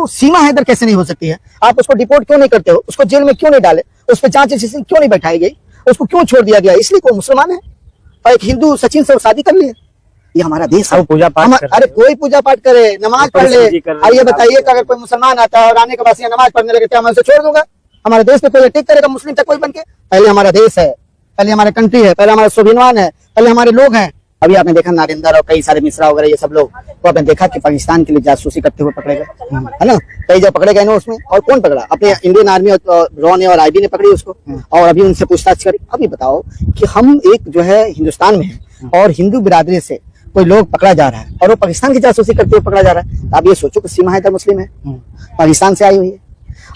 तो सीमा हैदर कैसे नहीं हो सकती है? आप उसको डिपोर्ट क्यों नहीं करते हो? उसको जेल में क्यों नहीं डाले? उस पर जांच क्यों नहीं बैठाई गई? उसको क्यों छोड़ दिया गया? इसलिए कोई मुसलमान है और एक हिंदू सचिन से शादी कर लिए। ये हमारा देश है। पूजा पाठ अरे कोई पूजा पाठ करे, नमाज पढ़ ले। ये बताइए कि अगर कोई मुसलमान आता है और आने के बाद नमाज पढ़ने लगे, क्या मैं उसे छोड़ दूंगा? हमारे देश पे कोई अटैक करेगा मुस्लिम तक कोई बन के? पहले हमारा देश है, पहले हमारा कंट्री है, पहले हमारा स्वाभिमान है, पहले हमारे लोग हैं। अभी आपने देखा नारिंदर और कई सारे मिश्रा वगैरह ये सब लोग, तो आपने देखा कि पाकिस्तान के लिए जासूसी करते हुए पकड़े गए, है ना? कई जगह पकड़े गए ना उसमें। और कौन पकड़ा? अपने इंडियन आर्मी और रॉ ने और आईबी ने पकड़ी उसको, और अभी उनसे पूछताछ करी। अभी बताओ कि हम एक जो है हिंदुस्तान में है और हिंदू बिरादरी से कोई लोग पकड़ा जा रहा है और वो पाकिस्तान की जासूसी करते हुए पकड़ा जा रहा है। तो आप ये सोचो कि सीमा हैदर मुस्लिम है, पाकिस्तान से आई हुई है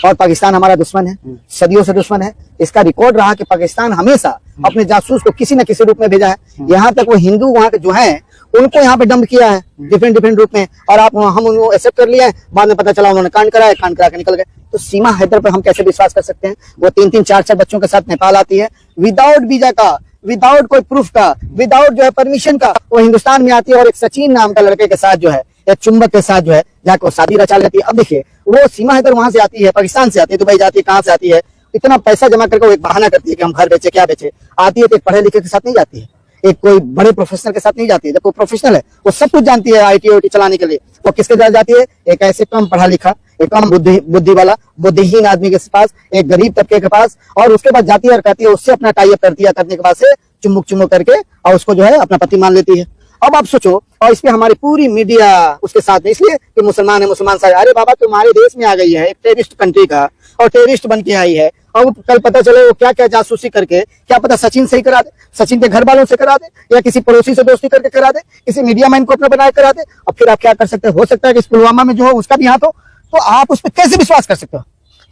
और पाकिस्तान हमारा दुश्मन है, सदियों से दुश्मन है। इसका रिकॉर्ड रहा कि पाकिस्तान हमेशा अपने जासूस को किसी न किसी रूप में भेजा है। यहाँ तक वो हिंदू वहाँ के जो हैं उनको यहाँ पे डंप किया है डिफरेंट रूप में, और आप हम उनको एक्सेप्ट कर लिया है। बाद में पता चला उन्होंने कांड करा के निकल गए। तो सीमा हैदर पर हम कैसे विश्वास कर सकते हैं? वो 3-3, 4-4 बच्चों के साथ नेपाल आती है विदाउट वीजा का, विदाउट कोई प्रूफ का, विदाउट जो है परमिशन का, वो हिंदुस्तान में आती है और एक सचिन नाम का लड़के के साथ जो है, एक चुंबक के साथ जो है जाकर शादी रचा लेती है। अब देखिए वो सीमा हैदर वहां से आती है, पाकिस्तान से आती है, दुबई जाती है, कहां से आती है, इतना पैसा जमा करके वो एक बहाना करती है कि हम घर बेचे, क्या बेचे। आती है तो एक पढ़े लिखे के साथ नहीं जाती है, एक कोई बड़े प्रोफेशनल के साथ नहीं जाती है। जब कोई प्रोफेशनल है वो सब कुछ जानती है आईटी ओटी चलाने के लिए, वो किसके साथ जाती है? एक ऐसे कम पढ़ा लिखा, एक कम बुद्धि वाला, बुद्धिहीन आदमी के पास, एक गरीब तबके के पास, और उसके बाद जाती है और कहती है, उससे अपना टाई अप करती है, करने के बाद से चुमुक करके और उसको जो है अपना पति मान लेती है। अब आप सोचो, और इसमें हमारी पूरी मीडिया उसके साथ है, इसलिए कि मुसलमान है, मुसलमान सारे। अरे बाबा तुम्हारे देश में आ गई है एक टेररिस्ट कंट्री का और टेररिस्ट बन के आई है, और कल पता चले वो क्या क्या जासूसी करके, क्या पता सचिन से ही करा दे, सचिन के घर वालों से करा दे, या किसी पड़ोसी से दोस्ती करके करा दे, किसी मीडिया मैन को अपना बनाए करा दे। अब फिर आप क्या कर सकते हो सकता है कि इस पुलवामा में जो है उसका भी हाथ हो, तो आप उस पर कैसे विश्वास कर सकते हो?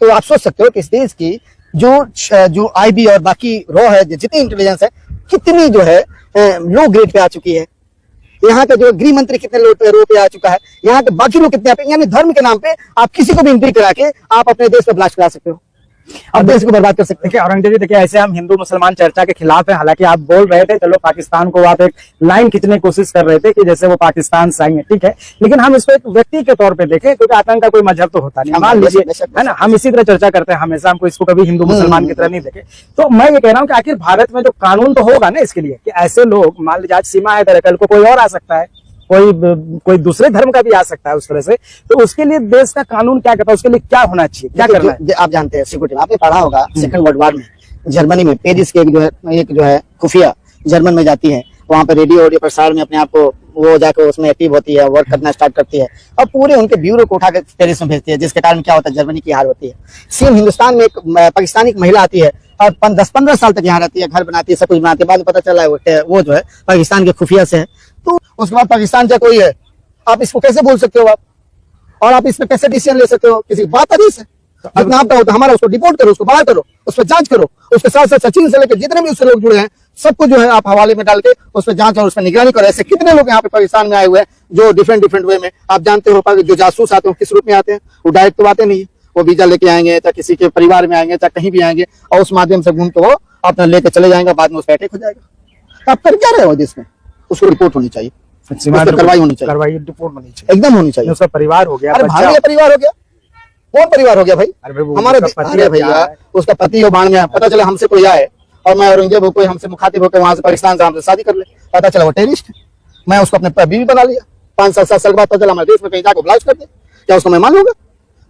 तो आप सोच सकते हो कि इस देश की जो आईबी और बाकी रॉ है, जितनी इंटेलिजेंस है, कितनी जो है लो ग्रेड पे आ चुकी है। यहाँ के जो गृह मंत्री कितने लो पे आ चुका है, यहाँ के बाकी लोग कितने, यानी धर्म के नाम पे आप किसी को भी एंट्री करा के आप अपने देश पे ब्लास्ट करा सकते हो, अब देश को बर्बाद कर सकते हैं। औरंगजेब जी देखिए, ऐसे हम हिंदू मुसलमान चर्चा के खिलाफ है। हालांकि आप बोल रहे थे चलो पाकिस्तान को आप एक लाइन खींचने की कोशिश कर रहे थे कि जैसे वो पाकिस्तान से आई है, ठीक है, लेकिन हम इसको एक व्यक्ति के तौर पे देखें, क्योंकि आतंक का कोई मजहब तो होता नहीं। मान लीजिए, है ना, हम इसी तरह चर्चा करते हैं हमेशा, हमको इसको कभी हिंदू मुसलमान की तरह नहीं देखे। तो मैं ये कह रहा हूँ कि आखिर भारत में जो कानून तो होगा ना इसके लिए, कि ऐसे लोग, मान लीजिए आज सीमा है, कल को कोई और आ सकता है, कोई दूसरे धर्म का भी आ सकता है उस तरह से, तो उसके लिए देश का कानून क्या कहता है, उसके लिए क्या होना चाहिए, क्या करना है? आप जानते हैं सिक्योरिटी, आपने पढ़ा होगा सेकंड वर्ल्ड वॉर में जर्मनी में पेरिस के एक जो है खुफिया जर्मन में जाती है, वहां पे रेडियो प्रसारण में अपने आप को वो जाकर उसमें एक्टिव होती है, वर्क करना स्टार्ट करती है, और पूरे उनके ब्यूरो को उठाकर पेरिस में भेजती है, जिसके कारण क्या होता है, जर्मनी की हार होती है। सेम हिंदुस्तान में एक पाकिस्तानी एक महिला आती है और 10-15 साल तक यहाँ रहती है, घर बनाती है, सब कुछ बनाती है, बाद में पता चला है वो जो है पाकिस्तान के खुफिया से है। तो उसके बाद पाकिस्तान का कोई है, आप इसको कैसे बोल सकते हो आप, और आप इस पर कैसे डिसीजन ले सकते हो? किसी बात है जितना आपका होता है हमारा, उसको डिपोर्ट करो, उसको बाहर करो, उस पर जांच करो, उसके साथ साथ सचिन से लेकर जितने भी उससे लोग जुड़े हैं सबको जो है आप हवाले में डाल के उस पर जांच और उस पर निगरानी करो। ऐसे कितने लोग यहाँ पे पाकिस्तान में आए हुए हैं जो डिफरेंट वे में, आप जानते हो जो जासूस आते हैं किस रूप में आते हैं, वो डायरेक्ट तो आते नहीं है, वो वीजा लेके आएंगे, चाहे किसी के परिवार में आएंगे, चाहे कहीं भी आएंगे, और उस माध्यम से घूम के वो अपना लेके चले जाएंगे, बाद में उस पर अटैक हो जाएगा। आप कर क्या रहे हो जिसमें? उसको रिपोर्ट होनी चाहिए, कार्रवाई होनी चाहिए, रिपोर्ट होनी चाहिए, एकदम होनी चाहिए। उसका परिवार हो गया, परिवार हो गया, कौन परिवार हो गया भाई? हमारे भैया, उसका पति हो बाढ़ में, पता चला हमसे कोई आए और मैं औरंगजेब कोई हमसे मुखातिब होकर वहां से पाकिस्तान से हमसे शादी कर ले, पता चला वो टेररिस्ट है, मैं उसको अपने बीवी बना लिया, 5-7 साल के बाद पता चला हमारे देश में कहीं जाकर ब्लास्ट कर दे, क्या उसको मैं मान लूंगा?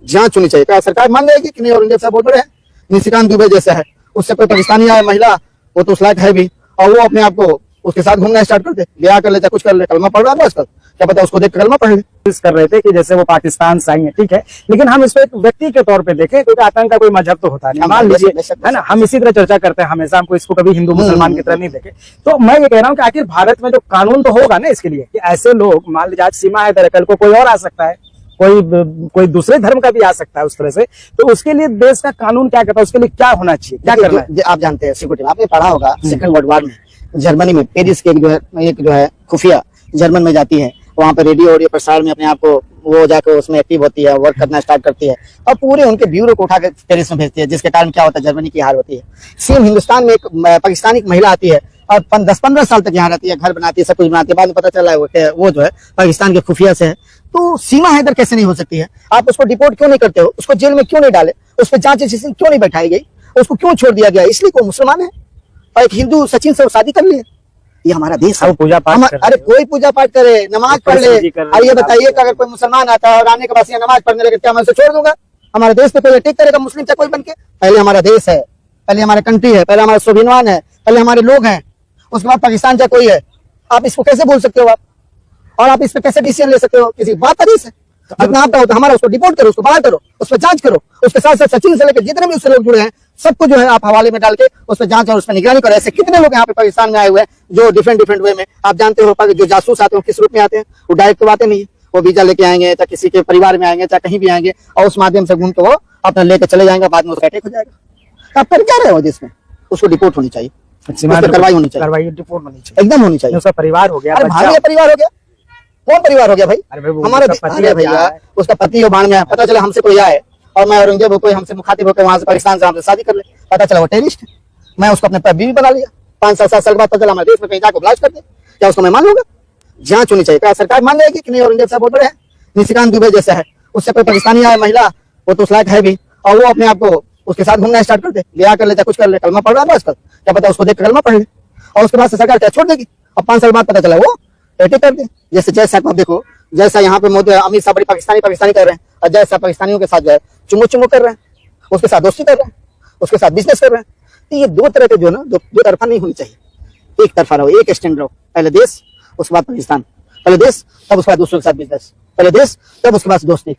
जांच होनी चाहिए। क्या सरकार मान जाएगी कि नहीं औरंगजेब साहब बहुत बड़े हैं, निशिकांत दुबे जैसा है, उससे कोई पाकिस्तानी आए महिला, वो तो उस लायक है भी, और वो अपने आप को उसके साथ घूमना स्टार्ट कर दे, ब्याह कर ले, चाहे कुछ कर ले, कलमा पढ़ रहा है आजकल, क्या पता उसको देख कर कलमा पढ़ ले। कर रहे थे कि जैसे वो पाकिस्तान से आई है, ठीक है, लेकिन हम इसको एक व्यक्ति के तौर पे देखें, क्योंकि आतंक का कोई मजहब तो होता नहीं। मान लीजिए, है ना, हम इसी तरह चर्चा करते हैं हमेशा, हमको इसको कभी हिंदू मुसलमान की तरह नहीं देखे। तो मैं ये कह रहा हूँ कि आखिर भारत में जो कानून तो होगा ना इसके लिए, कि ऐसे लोग, मान लीजिए आज सीमा है, कल को कोई और आ सकता है, कोई दूसरे धर्म का भी आ सकता है उस तरह से, तो उसके लिए देश का कानून क्या कहता है, उसके लिए क्या होना चाहिए, क्या करना है? आप जानते हैं सिक्योरिटी, आपने पढ़ा होगा सेकंड वर्ल्ड वॉर में जर्मनी में पेरिस के एक जो है खुफिया जर्मन में जाती है, वहां पे रेडियो प्रसारण में अपने आप को वो जाकर उसमें एक्टिव होती है, वर्क करना स्टार्ट करती है, और पूरे उनके ब्यूरो को उठाकर पेरिस में भेजती है, जिसके कारण क्या होता है, जर्मनी की हार होती है। सेम हिंदुस्तान में एक पाकिस्तानी महिला आती है और 10-15 साल तक यहाँ रहती है, घर बनाती है, सब कुछ बनाती है, बाद में पता चला है वो जो है पाकिस्तान के खुफिया से है। तो सीमा हैदर कैसे नहीं हो सकती है? आप उसको डिपोर्ट क्यों नहीं करते हो? उसको जेल में क्यों नहीं डाले? उस पर जांच एजेंसी क्यों नहीं बैठाई गई? उसको क्यों छोड़ दिया गया? इसलिए वो मुसलमान है और एक हिंदू सचिन से शादी कर लिए। ये हमारा देश है। पूजा पाठ अरे कोई पूजा पाठ करे, नमाज पढ़ ले। और ये बताइए कि अगर कोई मुसलमान आता है और आने के बाद यहाँ नमाज पढ़ने लगे, क्या मैं उसे छोड़ दूंगा? हमारे देश पे कोई अटैक करेगा मुस्लिम चाहे कोई बन के? पहले हमारा देश है, पहले हमारा कंट्री है, पहले हमारा स्वाभिमान है, पहले हमारे लोग हैं, उसके बाद पाकिस्तान चाहे कोई है। आप इसको कैसे बोल सकते हो आप? और आप इस पे कैसे डिसीजन ले सकते हो? किसी बात का देश है। अपना आपका होता हमारा, उसको डिपोर्ट करो, उसको बाहर करो, उस पर जांच करो, उसके साथ साथ सचिन से लेकर जितने भी उससे लोग जुड़े हैं सबको जो है आप हवाले में डाल के उस पर जांच और उस पर निगरानी करो। ऐसे कितने लोग यहाँ पे पाकिस्तान में आए हुए हैं जो डिफरेंट वे में, आप जानते हो जो जासूस आते हैं किस रूप में आते हैं? वो डायरेक्ट तो आते नहीं है, वो वीजा लेके आएंगे, चाहे किसी के परिवार में आएंगे, चाहे कहीं भी आएंगे, और उस माध्यम से घूम के वो अपना लेके चले जाएंगे, बाद में उसका अटैक हो जाएगा। आप कर क्या रहे हो जिसमें? उसको डिपोर्ट होनी चाहिए, कार्रवाई होनी चाहिए, कार्रवाई डिपोर्ट होनी चाहिए, एकदम होनी चाहिए। उसका परिवार हो गया, भाई परिवार हो गया, कौन परिवार हो गया भाई? हमारे भैया उसका पति हो बाढ़ में, पता चला हमसे कोई आए और मैं औरंगजेब हो, कोई हमसे मुखातिब होकर वहां से पाकिस्तान से हमसे शादी कर ले, पता चला वो टेररिस्ट है, मैं उसको अपने बीवी बना लिया, 5-7 साल बाद पता चला हमारे देश में कहीं जाकर ब्लास्ट कर दे, क्या उसको मैं मान लूंगा? जांच होनी चाहिए। क्या सरकार मान जाएगी कि नहीं औरंगजेब साहब बहुत बड़े हैं, निशिकांत दुबे जैसा है, उससे कोई पाकिस्तानी आए महिला, वो तो उस लायक है भी, और वो अपने आप को उसके साथ घूमना स्टार्ट कर दे, ब्याह कर ले, कुछ कर ले, कलमा पढ़ रहा है आजकल, क्या पता उसको देख कलमा पढ़ ले, और उसके बाद से सरकार क्या छोड़ देगी? और 5 साल बाद पता चला वो अटैक कर दे। जैसे जैसा आप देखो, जैसा यहाँ पे मोदी अमित शाह बड़ी पाकिस्तानी कर रहे हैं, और जैसा पाकिस्तानियों के साथ जो है चुमो कर रहे हैं, उसके साथ दोस्ती कर रहे हैं, उसके साथ बिजनेस कर रहे हैं। तो ये दो तरह के जो ना दो तरफा नहीं होनी चाहिए, एक तरफा रहो, एक स्टैंड रहो। पहले देश उसके बाद पाकिस्तान, पहले देश तब उसके बाद दूसरों के साथ बिजनेस, पहले देश तब उसके बाद दोस्ती।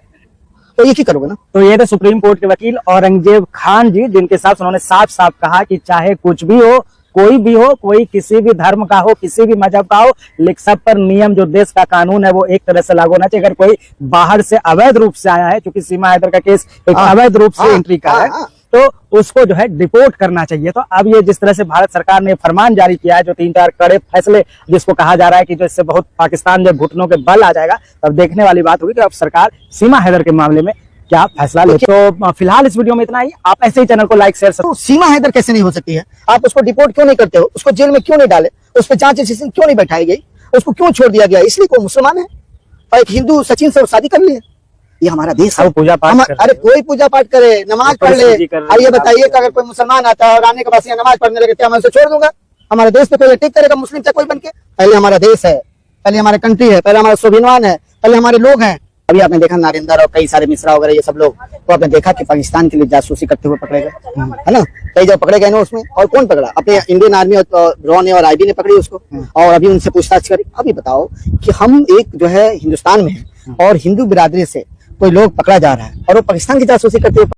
तो ये ही करोगे ना। तो ये थे सुप्रीम कोर्ट के वकील औरंगजेब खान जी, जिनके साथ उन्होंने साफ साफ कहा कि चाहे कुछ भी हो, कोई भी हो, कोई किसी भी धर्म का हो, किसी भी मजहब का हो, लेकिन सब पर नियम जो देश का कानून है वो एक तरह से लागू होना चाहिए। अगर कोई बाहर से अवैध रूप से आया है, क्योंकि सीमा हैदर का केस एक अवैध रूप से एंट्री का है, तो उसको जो है डिपोर्ट करना चाहिए। तो अब ये जिस तरह से भारत सरकार ने फरमान जारी किया है, जो 3-4 कड़े फैसले, जिसको कहा जा रहा है कि जो इससे बहुत पाकिस्तान जो घुटनों के बल आ जाएगा, अब देखने वाली बात होगी कि अब सरकार सीमा हैदर के मामले में क्या फैसला ले। तो फिलहाल इस वीडियो में इतना ही। आप ऐसे ही चैनल को लाइक शेयर। तो सीमा हैदर कैसे नहीं हो सकती है? आप उसको डिपोर्ट क्यों नहीं करते हो? उसको जेल में क्यों नहीं डाले? उस पर जांच एजेंसी क्यों नहीं बैठाई गई? उसको क्यों छोड़ दिया गया? इसलिए वो मुसलमान है और एक हिंदू सचिन से शादी कर लिए। ये हमारा देश है। पूजा पाठ अरे कोई पूजा पाठ करे, नमाज पढ़ ले। और ये बताइए कि अगर कोई मुसलमान आता है और आने के बाद यहाँ नमाज पढ़ने लगे, क्या मैं उसे छोड़ दूंगा? हमारे देश पे कोई अटैक करेगा मुस्लिम चाहे कोई बन के? पहले हमारा देश है, पहले हमारा कंट्री है, पहले हमारा स्वाभिमान है, पहले हमारे लोग हैं। अभी आपने देखा नारिंदर और कई सारे मिश्रा वगैरह ये सब लोग, तो आपने देखा कि पाकिस्तान के लिए जासूसी करते हुए पकड़े गए, है ना? कई जगह पकड़े गए ना उसमें। और कौन पकड़ा? अपने इंडियन आर्मी और रॉ ने और आईबी ने पकड़ी उसको, और अभी उनसे पूछताछ करी। अभी बताओ कि हम एक जो है हिंदुस्तान में है और हिंदू बिरादरी से कोई लोग पकड़ा जा रहा है और वो पाकिस्तान की जासूसी करते हुए